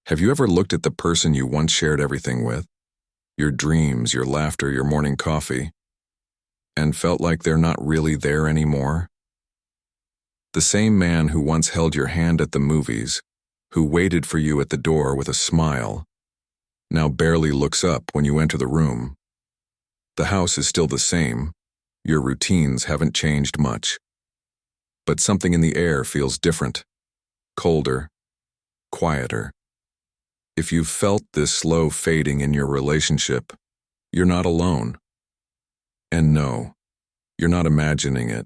Have you ever looked at the person you once shared everything with, your dreams, your laughter, your morning coffee, and felt like they're not really there anymore? The same man who once held your hand at the movies, who waited for you at the door with a smile, now barely looks up when you enter the room. The house is still the same, your routines haven't changed much, but something in the air feels different, colder, quieter. If you've felt this slow fading in your relationship, you're not alone. And no, you're not imagining it.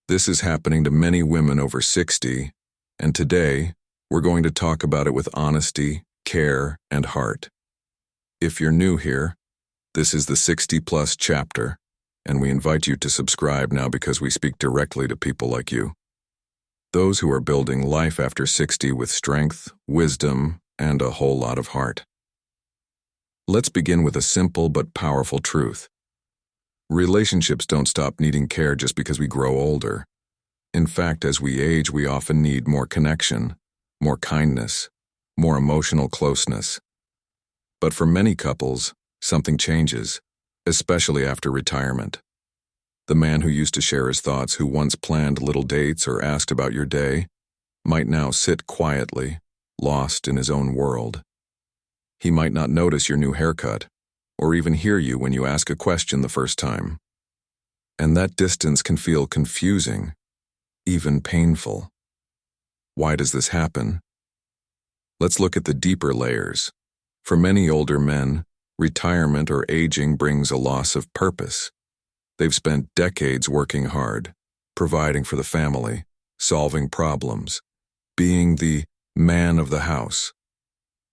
This is happening to many women over 60, and today, we're going to talk about it with honesty, care, and heart. If you're new here, this is the 60+ chapter, and we invite you to subscribe now because we speak directly to people like you. Those who are building life after 60 with strength, wisdom, and a whole lot of heart. Let's begin with a simple but powerful truth. Relationships don't stop needing care just because we grow older. In fact, as we age, we often need more connection, more kindness, more emotional closeness. But for many couples, something changes, especially after retirement. The man who used to share his thoughts, who once planned little dates or asked about your day, might now sit quietly, lost in his own world. He might not notice your new haircut, or even hear you when you ask a question the first time. And that distance can feel confusing, even painful. Why does this happen? Let's look at the deeper layers. For many older men, retirement or aging brings a loss of purpose. They've spent decades working hard, providing for the family, solving problems, being the man of the house.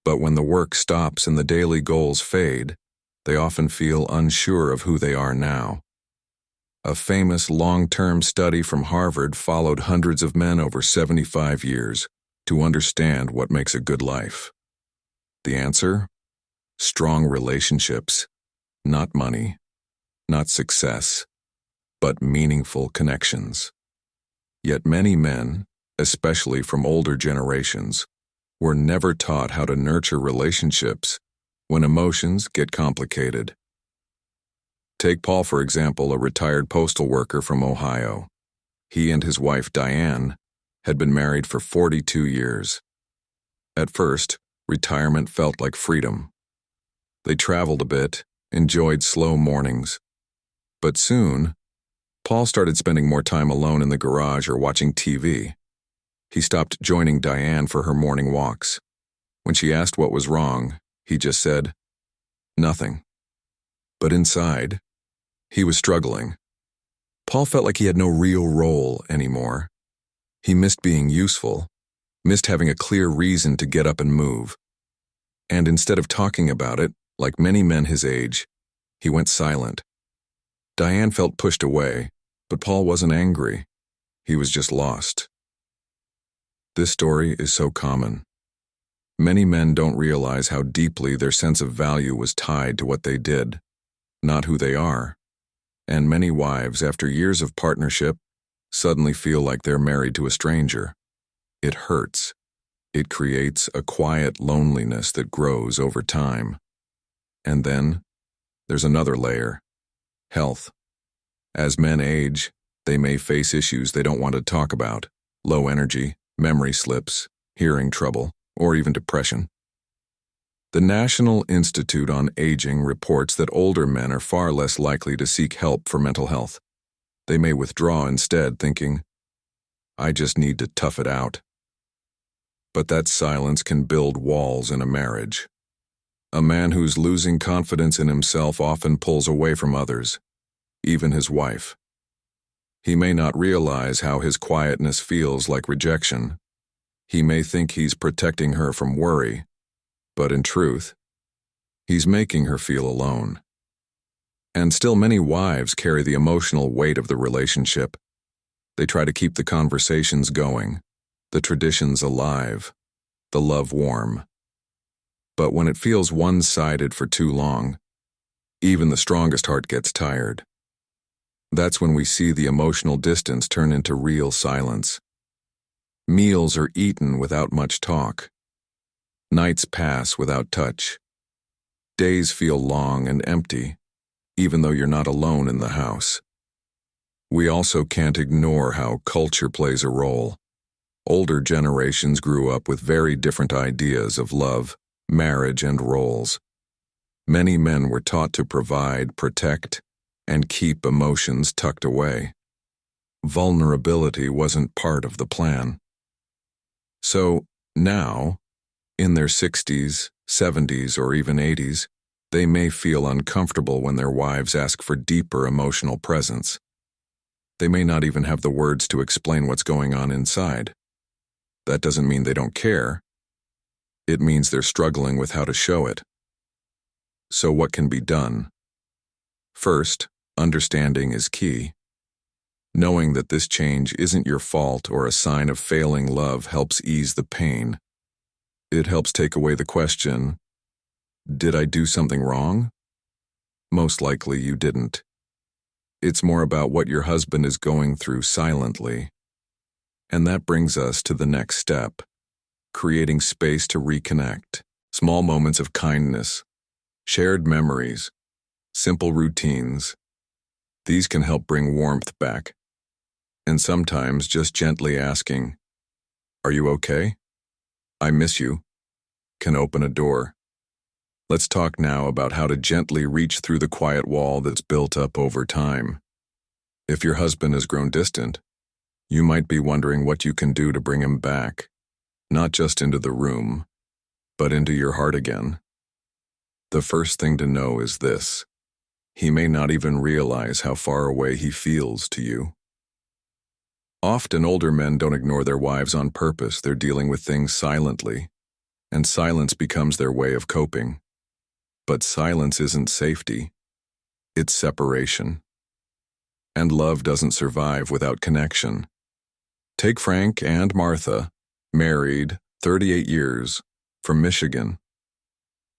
But when the work stops and the daily goals fade, they often feel unsure of who they are now. A famous long-term study from Harvard followed hundreds of men over 75 years to understand what makes a good life. The answer? Strong relationships, not money, not success, but meaningful connections. Yet many men, especially from older generations, were never taught how to nurture relationships when emotions get complicated. Take Paul, for example, a retired postal worker from Ohio. He and his wife, Diane, had been married for 42 years. At first, retirement felt like freedom. They traveled a bit, enjoyed slow mornings. But soon, Paul started spending more time alone in the garage or watching TV. He stopped joining Diane for her morning walks. When she asked what was wrong, he just said, "Nothing." But inside, he was struggling. Paul felt like he had no real role anymore. He missed being useful, missed having a clear reason to get up and move. And instead of talking about it, like many men his age, he went silent. Diane felt pushed away, but Paul wasn't angry. He was just lost. This story is so common. Many men don't realize how deeply their sense of value was tied to what they did, not who they are. And many wives, after years of partnership, suddenly feel like they're married to a stranger. It hurts. It creates a quiet loneliness that grows over time. And then, there's another layer: health. As men age, they may face issues they don't want to talk about: low energy, memory slips, hearing trouble, or even depression. The National Institute on Aging reports that older men are far less likely to seek help for mental health. They may withdraw instead, thinking, "I just need to tough it out." But that silence can build walls in a marriage. A man who's losing confidence in himself often pulls away from others, even his wife. He may not realize how his quietness feels like rejection. He may think he's protecting her from worry, but in truth, he's making her feel alone. And still many wives carry the emotional weight of the relationship. They try to keep the conversations going, the traditions alive, the love warm. But when it feels one-sided for too long, even the strongest heart gets tired. That's when we see the emotional distance turn into real silence. Meals are eaten without much talk. Nights pass without touch. Days feel long and empty, even though you're not alone in the house. We also can't ignore how culture plays a role. Older generations grew up with very different ideas of love, marriage, and roles. Many men were taught to provide, protect, and keep emotions tucked away. Vulnerability wasn't part of the plan. So now, in their 60s, 70s, or even 80s, they may feel uncomfortable when their wives ask for deeper emotional presence. They may not even have the words to explain what's going on inside. That doesn't mean they don't care. It means they're struggling with how to show it. So what can be done? First, understanding is key. Knowing that this change isn't your fault or a sign of failing love helps ease the pain. It helps take away the question, did I do something wrong? Most likely you didn't. It's more about what your husband is going through silently. And that brings us to the next step, creating space to reconnect. Small moments of kindness, shared memories, simple routines. These can help bring warmth back. And sometimes just gently asking, "Are you okay? I miss you," can open a door. Let's talk now about how to gently reach through the quiet wall that's built up over time. If your husband has grown distant, you might be wondering what you can do to bring him back, not just into the room, but into your heart again. The first thing to know is this: he may not even realize how far away he feels to you. Often older men don't ignore their wives on purpose. They're dealing with things silently, and silence becomes their way of coping. But silence isn't safety, it's separation. And love doesn't survive without connection. Take Frank and Martha, married 38 years, from Michigan.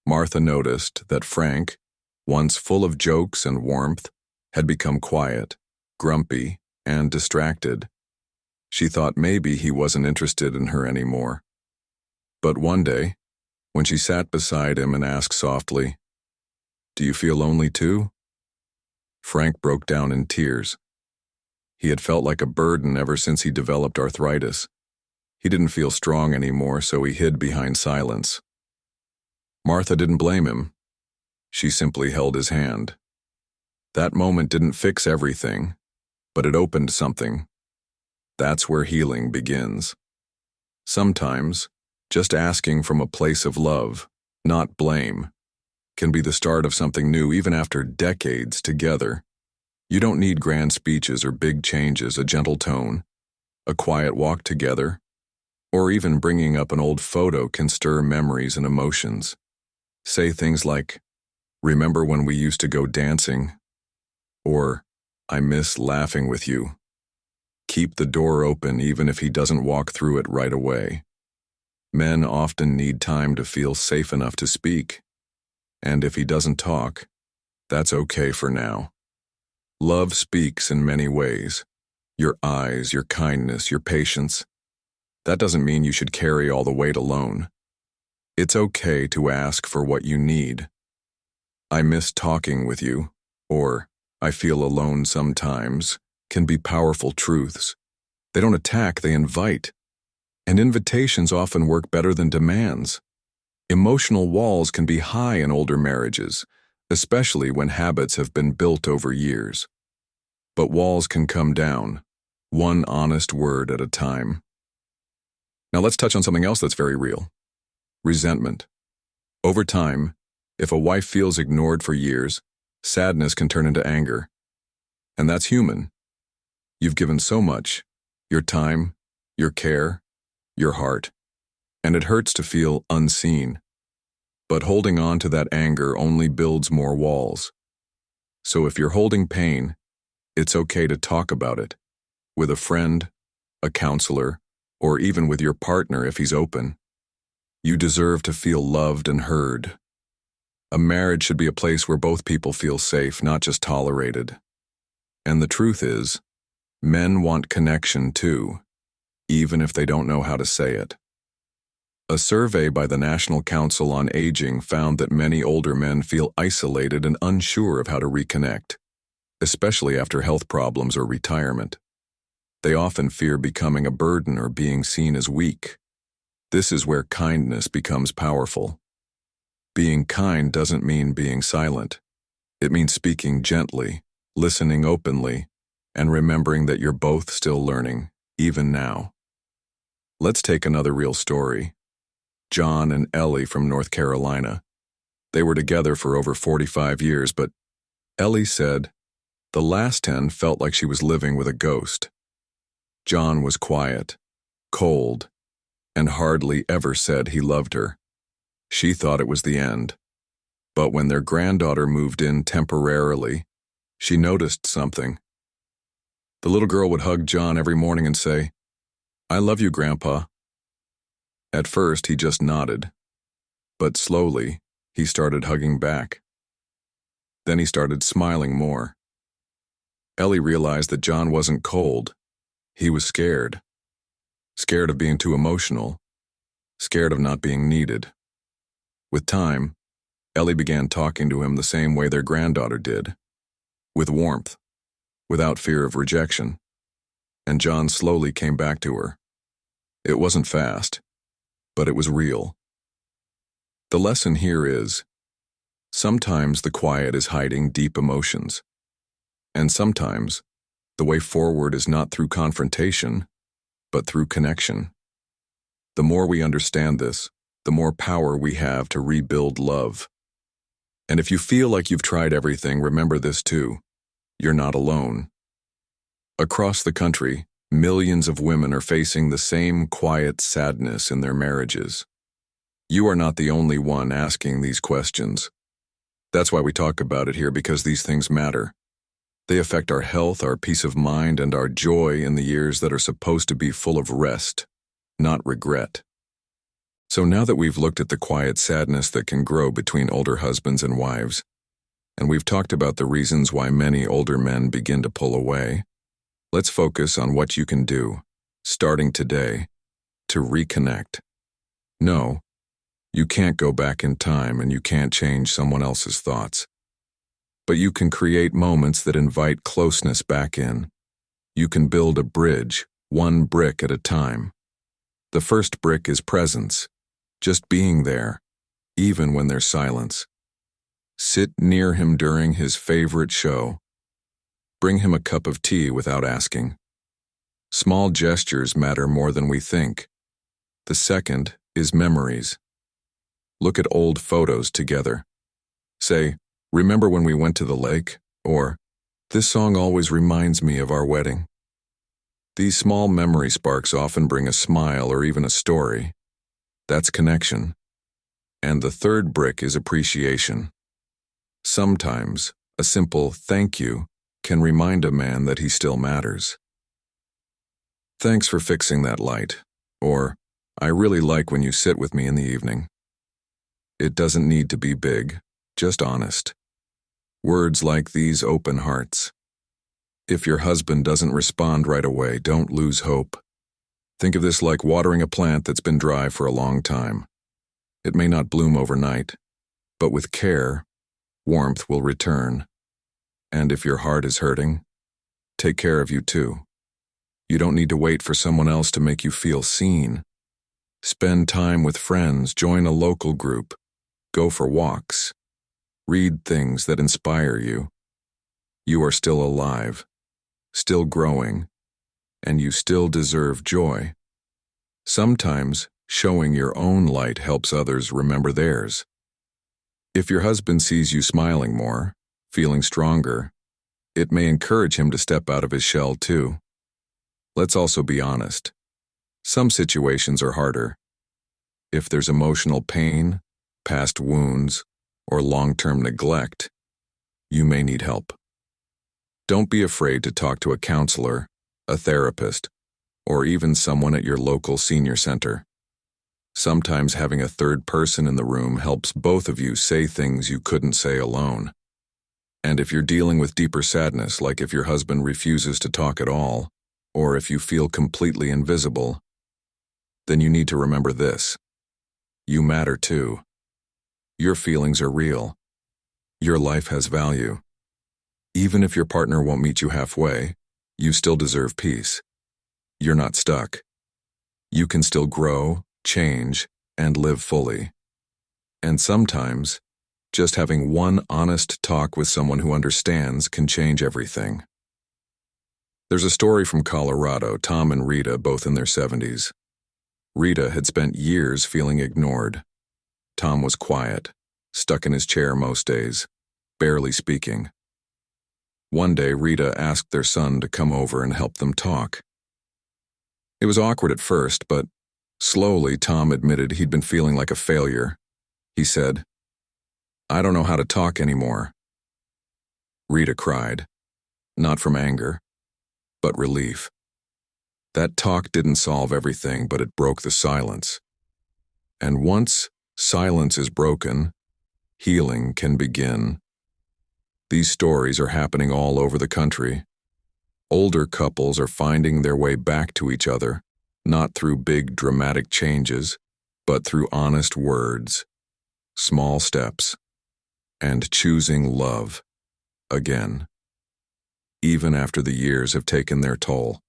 Martha noticed that Frank, once full of jokes and warmth, had become quiet, grumpy, and distracted. She thought maybe he wasn't interested in her anymore. But one day, when she sat beside him and asked softly, "Do you feel lonely too?" Frank broke down in tears. He had felt like a burden ever since he developed arthritis. He didn't feel strong anymore, so he hid behind silence. Martha didn't blame him. She simply held his hand. That moment didn't fix everything, but it opened something. That's where healing begins. Sometimes, just asking from a place of love, not blame, can be the start of something new even after decades together. You don't need grand speeches or big changes. A gentle tone, a quiet walk together, or even bringing up an old photo can stir memories and emotions. Say things like, "Remember when we used to go dancing?" Or, "I miss laughing with you." Keep the door open even if he doesn't walk through it right away. Men often need time to feel safe enough to speak. And if he doesn't talk, that's okay for now. Love speaks in many ways. Your eyes, your kindness, your patience. That doesn't mean you should carry all the weight alone. It's okay to ask for what you need. "I miss talking with you," or "I feel alone sometimes," can be powerful truths. They don't attack, they invite. And invitations often work better than demands. Emotional walls can be high in older marriages, especially when habits have been built over years. But walls can come down, one honest word at a time. Now let's touch on something else that's very real: resentment. Over time, if a wife feels ignored for years, sadness can turn into anger. And that's human. You've given so much: your time, your care, your heart. And it hurts to feel unseen. But holding on to that anger only builds more walls. So if you're holding pain, it's okay to talk about it. With a friend, a counselor, or even with your partner if he's open. You deserve to feel loved and heard. A marriage should be a place where both people feel safe, not just tolerated. And the truth is, men want connection too, even if they don't know how to say it. A survey by the National Council on Aging found that many older men feel isolated and unsure of how to reconnect, especially after health problems or retirement. They often fear becoming a burden or being seen as weak. This is where kindness becomes powerful. Being kind doesn't mean being silent. It means speaking gently, listening openly, and remembering that you're both still learning, even now. Let's take another real story. John and Ellie from North Carolina. They were together for over 45 years, but Ellie said, the last 10 felt like she was living with a ghost. John was quiet, cold, and hardly ever said he loved her. She thought it was the end. But when their granddaughter moved in temporarily, she noticed something. The little girl would hug John every morning and say, "I love you, Grandpa." At first, he just nodded. But slowly, he started hugging back. Then he started smiling more. Ellie realized that John wasn't cold. He was scared. Scared of being too emotional. Scared of not being needed. With time, Ellie began talking to him the same way their granddaughter did. With warmth. Without fear of rejection. And John slowly came back to her. It wasn't fast, but it was real. The lesson here is, sometimes the quiet is hiding deep emotions. And sometimes, the way forward is not through confrontation, but through connection. The more we understand this, the more power we have to rebuild love. And if you feel like you've tried everything, remember this too. You're not alone. Across the country, millions of women are facing the same quiet sadness in their marriages. You are not the only one asking these questions. That's why we talk about it here, because these things matter. They affect our health, our peace of mind, and our joy in the years that are supposed to be full of rest, not regret. So now that we've looked at the quiet sadness that can grow between older husbands and wives, and we've talked about the reasons why many older men begin to pull away, let's focus on what you can do, starting today, to reconnect. No, you can't go back in time and you can't change someone else's thoughts. But you can create moments that invite closeness back in. You can build a bridge, one brick at a time. The first brick is presence, just being there, even when there's silence. Sit near him during his favorite show. Bring him a cup of tea without asking. Small gestures matter more than we think. The second is memories. Look at old photos together. Say, "Remember when we went to the lake?" Or, "This song always reminds me of our wedding." These small memory sparks often bring a smile or even a story. That's connection. And the third brick is appreciation. Sometimes, a simple "thank you" can remind a man that he still matters. "Thanks for fixing that light," or, "I really like when you sit with me in the evening." It doesn't need to be big, just honest. Words like these open hearts. If your husband doesn't respond right away, don't lose hope. Think of this like watering a plant that's been dry for a long time. It may not bloom overnight, but with care, warmth will return. And if your heart is hurting, take care of you too. You don't need to wait for someone else to make you feel seen. Spend time with friends, join a local group, go for walks. Read things that inspire you. You are still alive, still growing, and you still deserve joy. Sometimes, showing your own light helps others remember theirs. If your husband sees you smiling more, feeling stronger, it may encourage him to step out of his shell too. Let's also be honest. Some situations are harder. If there's emotional pain, past wounds, or long-term neglect, you may need help. Don't be afraid to talk to a counselor, a therapist, or even someone at your local senior center. Sometimes having a third person in the room helps both of you say things you couldn't say alone. And if you're dealing with deeper sadness, like if your husband refuses to talk at all, or if you feel completely invisible, then you need to remember this. You matter too. Your feelings are real. Your life has value. Even if your partner won't meet you halfway, you still deserve peace. You're not stuck. You can still grow, change, and live fully. And sometimes, just having one honest talk with someone who understands can change everything. There's a story from Colorado, Tom and Rita, both in their 70s. Rita had spent years feeling ignored. Tom was quiet, stuck in his chair most days, barely speaking. One day, Rita asked their son to come over and help them talk. It was awkward at first, but slowly Tom admitted he'd been feeling like a failure. He said, "I don't know how to talk anymore." Rita cried, not from anger, but relief. That talk didn't solve everything, but it broke the silence. And once silence is broken, healing can begin. These stories are happening all over the country. Older couples are finding their way back to each other, not through big dramatic changes, but through honest words, small steps, and choosing love again, even after the years have taken their toll.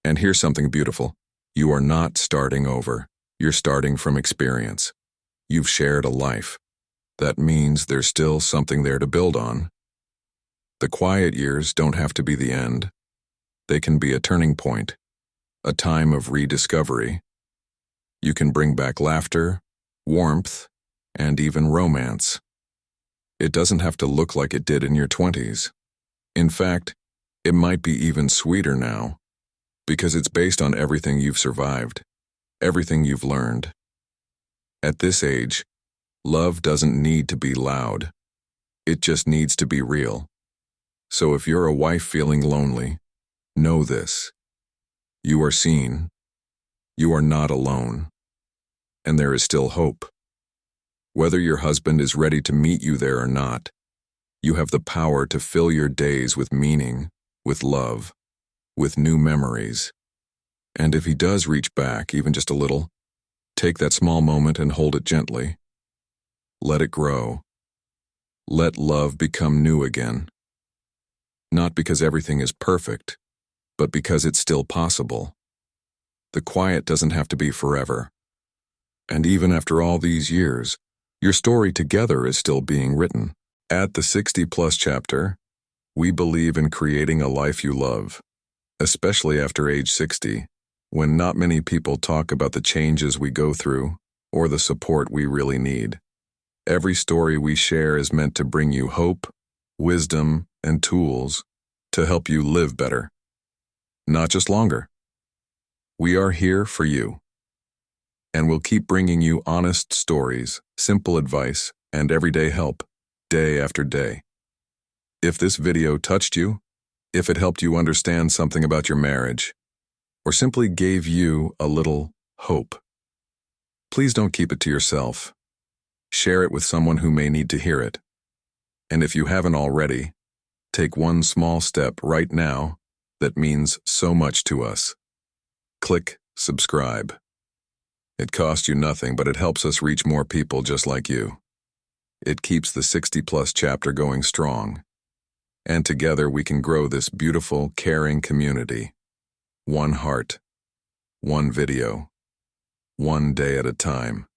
And here's something beautiful. You are not starting over. You're starting from experience. You've shared a life. That means there's still something there to build on. The quiet years don't have to be the end. They can be a turning point, a time of rediscovery. You can bring back laughter, warmth, and even romance. It doesn't have to look like it did in your 20s. In fact, it might be even sweeter now, because it's based on everything you've survived, everything you've learned. At this age, love doesn't need to be loud. It just needs to be real. So if you're a wife feeling lonely, know this. You are seen. You are not alone. And there is still hope. Whether your husband is ready to meet you there or not, you have the power to fill your days with meaning, with love, with new memories. And if he does reach back, even just a little, take that small moment and hold it gently. Let it grow. Let love become new again. Not because everything is perfect, but because it's still possible. The quiet doesn't have to be forever. And even after all these years, your story together is still being written. At the 60+ chapter, we believe in creating a life you love, especially after age 60, when not many people talk about the changes we go through or the support we really need. Every story we share is meant to bring you hope, wisdom, and tools to help you live better, not just longer. We are here for you, and we'll keep bringing you honest stories, simple advice, and everyday help, day after day. If this video touched you, if it helped you understand something about your marriage, or simply gave you a little hope, please don't keep it to yourself. Share it with someone who may need to hear it. And if you haven't already, take one small step right now that means so much to us. Click subscribe. It costs you nothing, but it helps us reach more people just like you. It keeps the 60+ chapter going strong. And together we can grow this beautiful, caring community. One heart, one video, one day at a time.